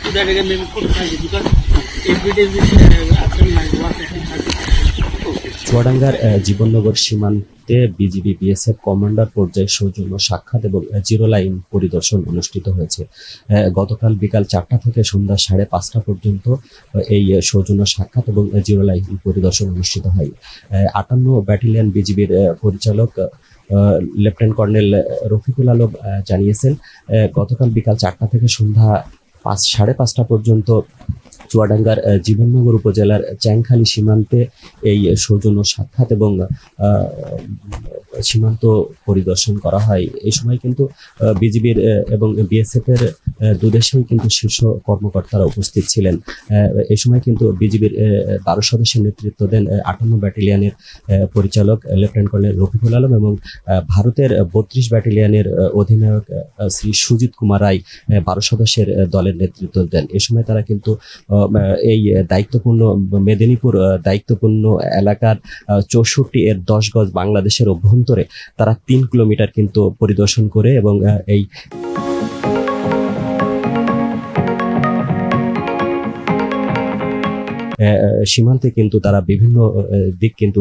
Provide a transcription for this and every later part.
to that again maybe 45 because every day we after my work at 30. চুয়াডাঙ্গার জীবননগর সীমান্তে BGB BSF commander পর্যায়ে সৌজন্য সাক্ষাৎ এবং জিরো লাইন পরিদর্শন অনুষ্ঠিত হয়েছে। গতকাল বিকাল 4টা থেকে সন্ধ্যা 5:30 পর্যন্ত এই সৌজন্য সাক্ষাৎ এবং জিরো লাইন পরিদর্শন অনুষ্ঠিত হয়। 58 ব্যাটালিয়ন বিজিবির পরিচালক লেফটেন্যান্ট কর্নেল রফিকুল আলম জানিয়েছেন, গতকাল বিকাল 4টা থেকে সন্ধ্যা 5:30 পর্যন্ত চুয়াডাঙ্গার জীবননগর উপজেলার চ্যাংখালী সীমান্তে এই সৌজন্য সাক্ষাৎ এবং সীমান্ত পরিদর্শন করা হয়। এই সময় কিন্তু বিজিবির এবং বিএসএফ এর দুদেশেই কিন্তু শীর্ষ কর্মকর্তারা উপস্থিত ছিলেন। এই সময় কিন্তু বিজিবির 12 সদস্যের নেতৃত্ব দেন 58 ব্যাটালিয়নের পরিচালক লেফটেন্যান্ট কর্নেল রফিকুল আলম এবং ভারতের 32 ব্যাটালিয়নের অধিনায়ক শ্রী সুজিত কুমার রায় 12 সদস্যের দলের নেতৃত্ব দেন। এই সময় তারা কিন্তু এই দায়িত্বপূর্ণ মেদিনীপুর দায়িত্বপূর্ণ এলাকার 64 এর 10 গজ বাংলাদেশের অভ্যন্তরে তারা 3 কিলোমিটার কিন্তু পরিদর্শন করে এবং এই সীমান্তে কিন্তু তারা বিভিন্ন দিক কিন্তু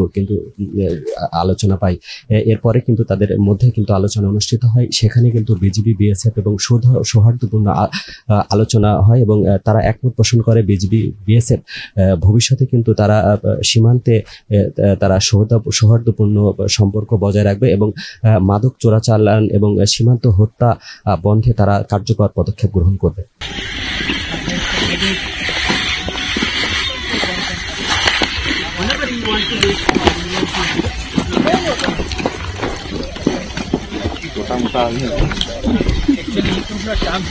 আলোচনা পায়। এরপরে কিন্তু তাদের মধ্যে কিন্তু আলোচনা অনুষ্ঠিত হয়। সেখানে কিন্তু বিজিবি বিএসএফ এবং সৌহার্দ্যপূর্ণ আলোচনা হয় এবং তারা একমত পোষণ করে বিজিবি বিএসএফ ভবিষ্যতে কিন্তু তারা সীমান্তে তারা সৌহার্দ্যপূর্ণ সম্পর্ক বজায় রাখবে এবং মাদক চোরাচালান এবং সীমান্ত হত্যা বন্ধে তারা কার্যকর পদক্ষেপ গ্রহণ করবে। Whenever you want to do actually you could not come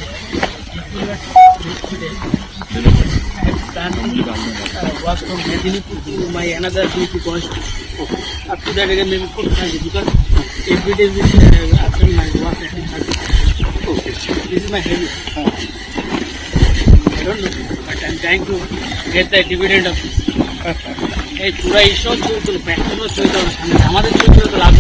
was from Medinipur to my another duty post. Up to that again maybe 45 because every day we after my work at 30. This is my habit. I don't know, but I'm trying to get the dividend of this. এই পুরা এইসব চলতো, প্যাকেটও চলতো, আমাদের চলতো লাভ